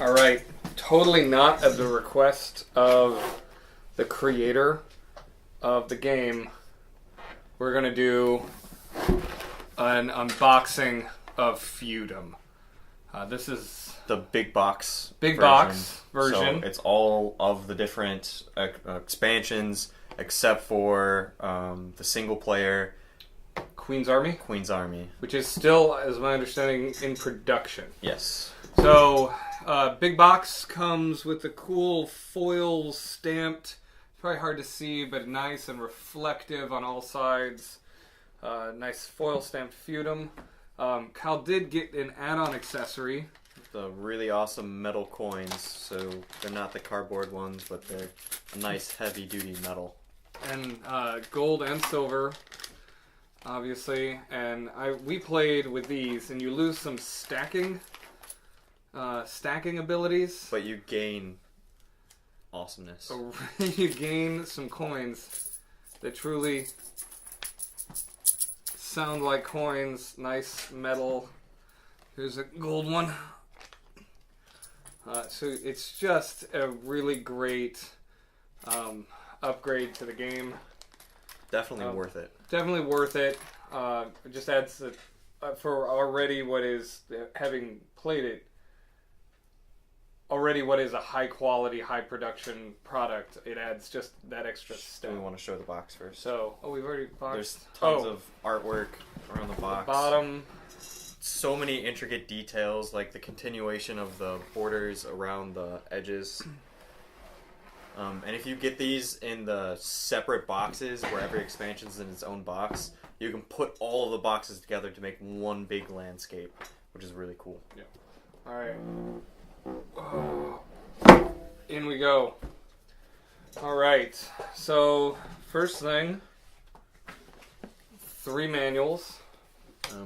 Alright, totally not at the request of the creator of the game. We're going to do an unboxing of Feudum. This is the big box version. So it's all of the different expansions except for the single player Queen's Army, which is still, as my understanding, in production. Yes. So big box comes with a cool foil stamped, probably hard to see, but nice and reflective on all sides. Nice foil stamped Feudum. Kyle did get an add-on accessory. The really awesome metal coins. So they're not the cardboard ones, but they're a nice heavy-duty metal. And gold and silver, obviously. And we played with these, and you lose some stacking abilities. But you gain awesomeness. You gain some coins that truly sound like coins. Nice metal. Here's a gold one. So it's just a really great upgrade to the game. Definitely worth it. Definitely worth it. It just adds for already what is, having played it, already what is a high quality, high production product. It adds just that extra step. We want to show the box first. So, we've already boxed. There's tons of artwork around the box. Bottom. So many intricate details, like the continuation of the borders around the edges. And if you get these in the separate boxes, where every expansion is in its own box, you can put all of the boxes together to make one big landscape, which is really cool. Yeah. Alright. In we go. Alright. So, first thing, 3 manuals.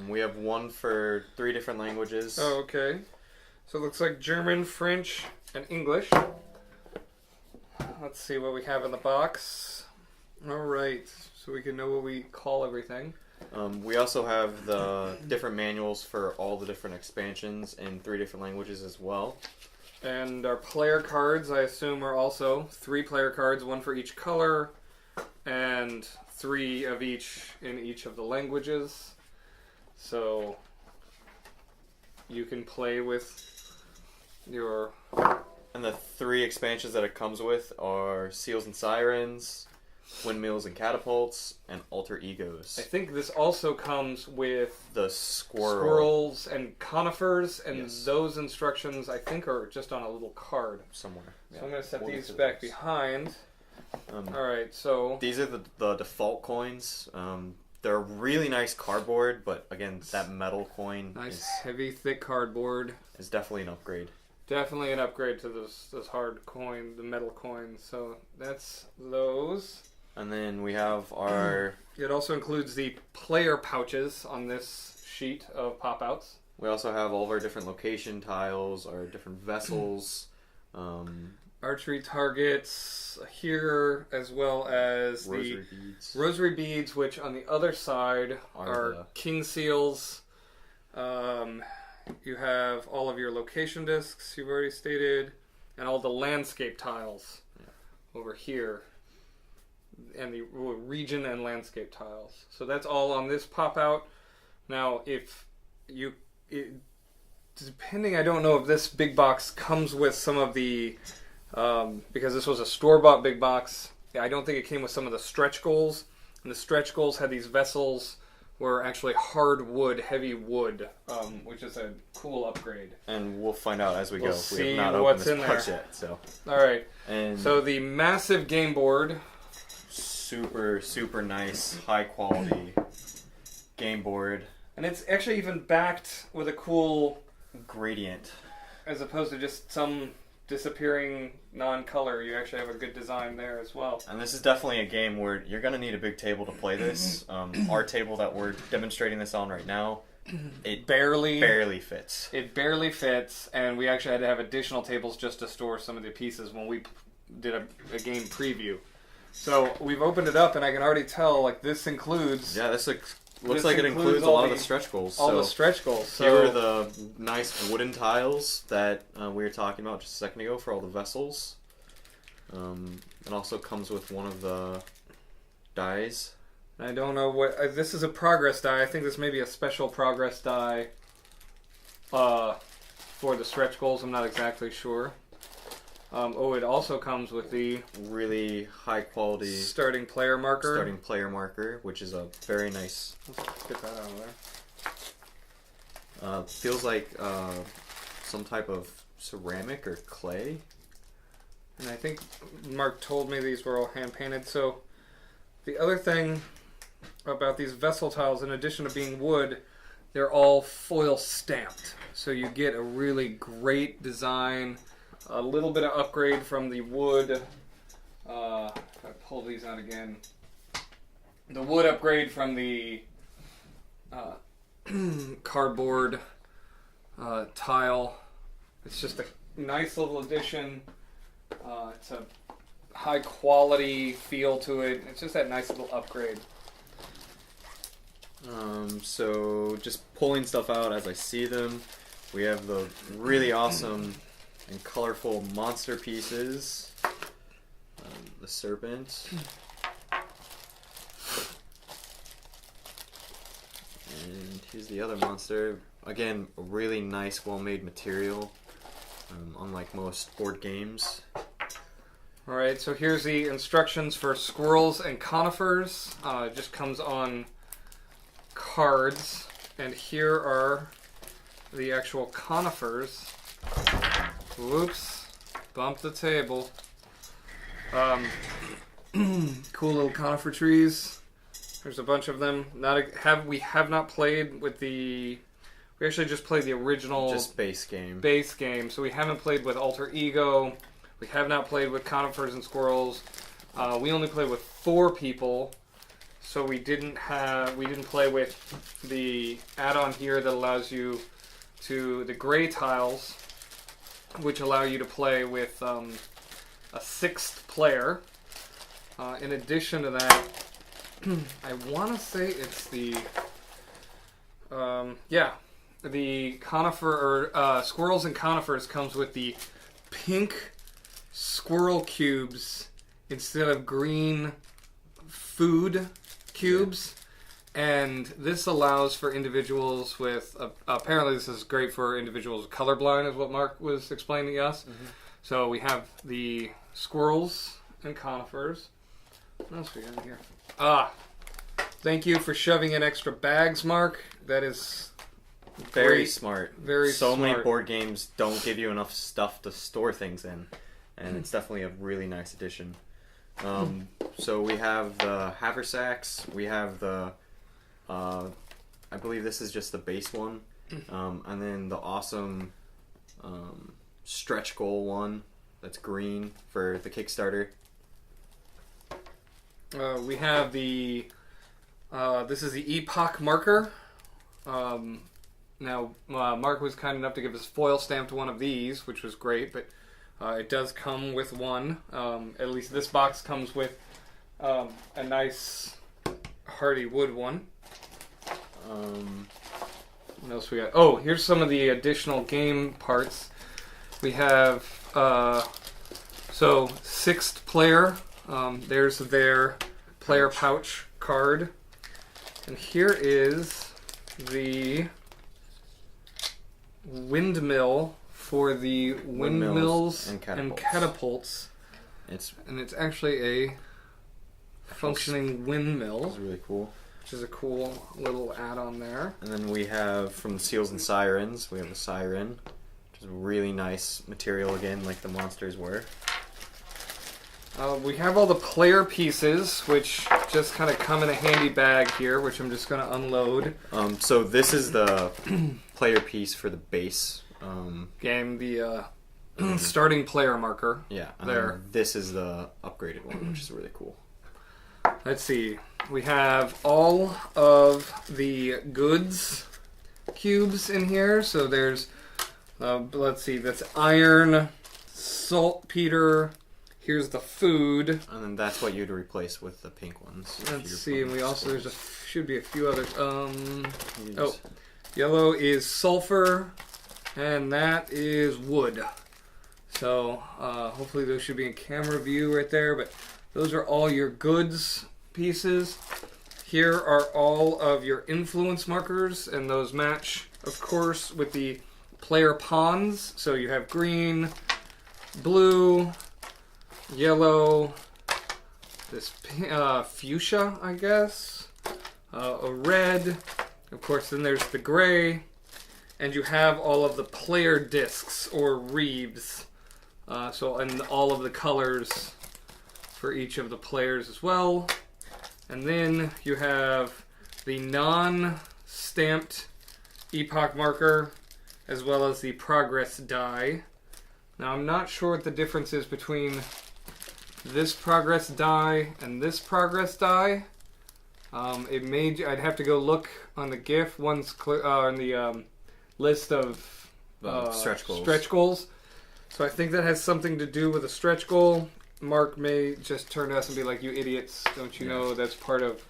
We have one for 3 different languages. Oh, okay. So it looks like German, French, and English. Let's see what we have in the box. Alright, so we can know what we call everything. We also have the different manuals for all the different expansions in 3 different languages as well. And our player cards, I assume, are also 3 player cards, 1 for each color, and 3 of each in each of the languages. So you can play with your... And the 3 expansions that it comes with are Seals and Sirens, Windmills and Catapults, and Alter Egos. I think this also comes with the Squirrels and Conifers, and yes. Those instructions I think are just on a little card somewhere. So I'm going to set these back behind. Alright, so... These are the default coins. They're really nice cardboard, but again, that metal coin heavy, thick cardboard is definitely an upgrade. Definitely an upgrade to this hard coin, the metal coin. So that's those. And then we have our... It also includes the player pouches on this sheet of pop-outs. We also have all of our different location tiles, our different vessels. Archery targets here, as well as rosary beads. Rosary beads, which on the other side are king seals. You have all of your location discs, you've already stated, and all the landscape tiles over here, and the region and landscape tiles. So that's all on this pop-out. Now, depending, I don't know if this big box comes with some of the... because this was a store-bought big box, I don't think it came with some of the stretch goals. And the stretch goals had these vessels were actually hard wood, heavy wood, which is a cool upgrade. And we'll find out as we go. See we have not what's opened in this box there yet. So. All right. And so the massive game board. Super, super nice, high quality game board. And it's actually even backed with a cool gradient, as opposed to just some disappearing non-color. You actually have a good design there as well. And this is definitely a game where you're going to need a big table to play this. Our table that we're demonstrating this on right now, it barely fits. It barely fits, and we actually had to have additional tables just to store some of the pieces when we did a game preview. So we've opened it up, and I can already tell, like, this includes... Yeah, this looks looks like it includes a lot of the stretch goals. All the stretch goals. So here are the nice wooden tiles that we were talking about just a second ago for all the vessels. It also comes with one of the dies. I don't know what... this is a progress die. I think this may be a special progress die for the stretch goals. I'm not exactly sure. It also comes with the... really high quality... starting player marker. Which is a very nice... Let's get that out of there. Feels like some type of ceramic or clay. And I think Mark told me these were all hand-painted. So the other thing about these vessel tiles, in addition to being wood, they're all foil stamped. So you get a really great design, a little bit of upgrade from the wood. If I pull these out again, the wood upgrade from the cardboard tile. It's just a nice little addition. It's a high quality feel to it. It's just that nice little upgrade. So just pulling stuff out as I see them, we have the really awesome and colorful monster pieces. The serpent. And here's the other monster. Again, a really nice, well-made material, unlike most board games. Alright, so here's the instructions for Squirrels and Conifers. It just comes on cards, and here are the actual conifers. Whoops, bumped the table. Cool little conifer trees. There's a bunch of them. We have not played with the... We actually just played the original... just base game. So we haven't played with Alter Ego. We have not played with Conifers and Squirrels. We only played with 4 people. So we didn't play with the add-on here that allows you to the gray tiles, which allow you to play with a 6th player. In addition to that, I want to say it's the the conifer or Squirrels and Conifers comes with the pink squirrel cubes instead of green food cubes, and this allows for individuals with apparently this is great for individuals colorblind, is what Mark was explaining to us. So we have the Squirrels and Conifers. What else we got here? Thank you for shoving in extra bags, Mark. That is very great. smart. Very so smart. Many board games don't give you enough stuff to store things in, and it's definitely a really nice addition. So we have the haversacks. We have the, I believe this is just the base one, and then the awesome stretch goal one that's green for the Kickstarter. We have the, this is the Epoch Marker. Now, Mark was kind enough to give us foil stamped one of these, which was great, but it does come with one. At least this box comes with a nice hardy wood one. What else we got? Oh, here's some of the additional game parts. We have, so 6th player. There's their player pouch card. And here is the Windmill for the Windmills and Catapults. It's actually a functioning windmill. It's really cool. Which is a cool little add-on there. And then we have from the Seals and Sirens, we have a Siren, which is a really nice material again, like the monsters were. We have all the player pieces, which just kind of come in a handy bag here, which I'm just going to unload. So this is the player piece for the base game, the starting player marker. Yeah, there. This is the upgraded one, which is really cool. Let's see. We have all of the goods cubes in here. So there's, let's see, that's iron, saltpeter. Here's the food. And then that's what you'd replace with the pink ones. Let's see, and we also, there's a should be a few others. Yellow is sulfur, and that is wood. So hopefully those should be in camera view right there, but those are all your goods pieces. Here are all of your influence markers, and those match, of course, with the player pawns. So you have green, blue, yellow, this fuchsia, I guess, a red, of course, then there's the gray, and you have all of the player discs or reeds. And all of the colors for each of the players as well. And then you have the non-stamped Epoch Marker as well as the Progress Die. Now I'm not sure what the difference is between this Progress Die and this Progress Die. I'd have to go look on the GIF. One's on the list of stretch goals. So I think that has something to do with a stretch goal. Mark may just turn to us and be like, "You idiots, don't you know that's part of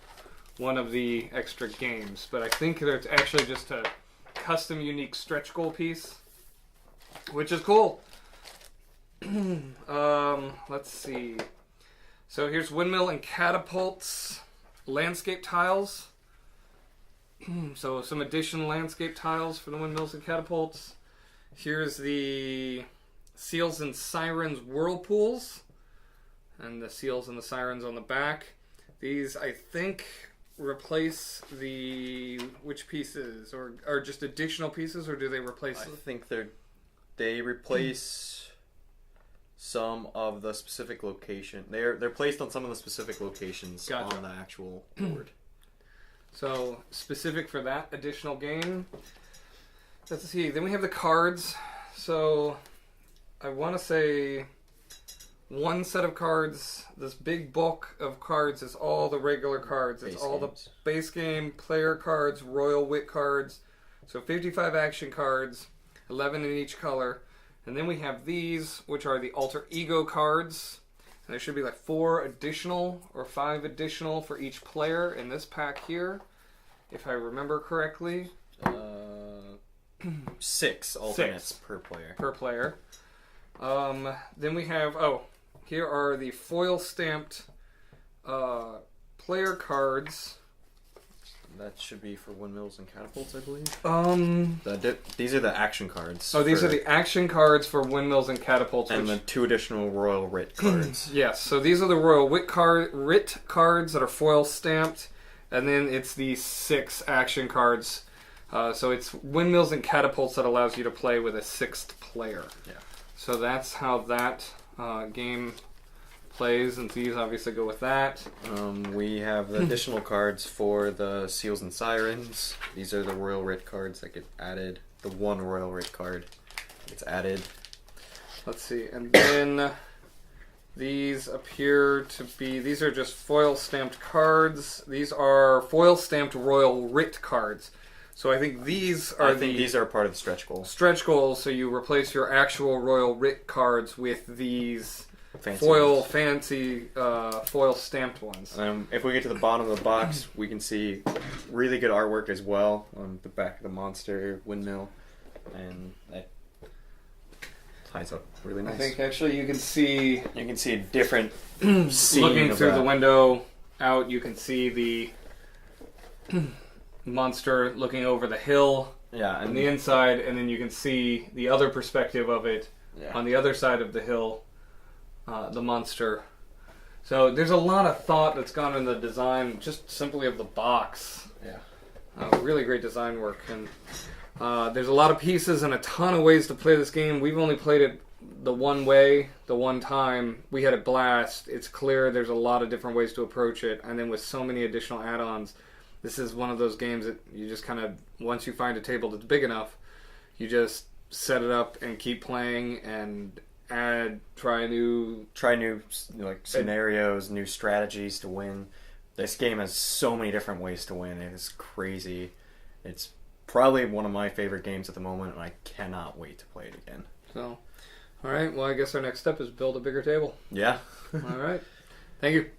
one of the extra games?" But I think that it's actually just a custom unique stretch goal piece, which is cool. Let's see. So here's Windmill and Catapults landscape tiles. So some additional landscape tiles for the Windmills and Catapults. Here's the Seals and Sirens whirlpools, and the seals and the sirens on the back. These, I think, replace which pieces, or are just additional pieces, or do they replace? I think they replace some of the specific location. They're placed on some of the specific locations on the actual board. So specific for that additional game. Let's see. Then we have the cards. So I want to say one set of cards, this big bulk of cards is all the regular cards. It's all the base game, player cards, royal wit cards. So 55 action cards, 11 in each color. And then we have these, which are the alter ego cards. And there should be like 4 additional or 5 additional for each player in this pack here, if I remember correctly. 6 alternates per player. Then we have, here are the foil stamped player cards. That should be for Windmills and Catapults, I believe. These are the action cards. Oh, these are the action cards for Windmills and Catapults. And the 2 additional Royal Writ cards. Yes, so these are the Royal Writ cards that are foil stamped. And then it's the 6 action cards. So it's Windmills and Catapults that allows you to play with a 6th player. Yeah. So that's how that game plays, and these obviously go with that. We have the additional cards for the Seals and Sirens. These are the Royal Writ cards that get added. The 1 Royal Writ card gets added. Let's see, and then these appear to be, these are just foil stamped cards. These are foil stamped Royal Writ cards. So I think these are these are part of the stretch goal. Stretch goals, so you replace your actual Royal Writ cards with these fancy foil stamped ones. If we get to the bottom of the box, we can see really good artwork as well on the back of the monster Windmill, and that ties up really nice. I think actually you can see a different scene looking through the window out. You can see the monster looking over the hill on the inside, and then you can see the other perspective of it on the other side of the hill, the monster. So there's a lot of thought that's gone into the design just simply of the box. Really great design work, and there's a lot of pieces and a ton of ways to play this game. We've only played it the one way, the one time. We had a blast. It's clear there's a lot of different ways to approach it, and then with so many additional add-ons, this is one of those games that you just kind of, once you find a table that's big enough, you just set it up and keep playing and try new like scenarios, new strategies to win. This game has so many different ways to win. It is crazy. It's probably one of my favorite games at the moment, and I cannot wait to play it again. So, all right. Well, I guess our next step is build a bigger table. Yeah. All right. Thank you.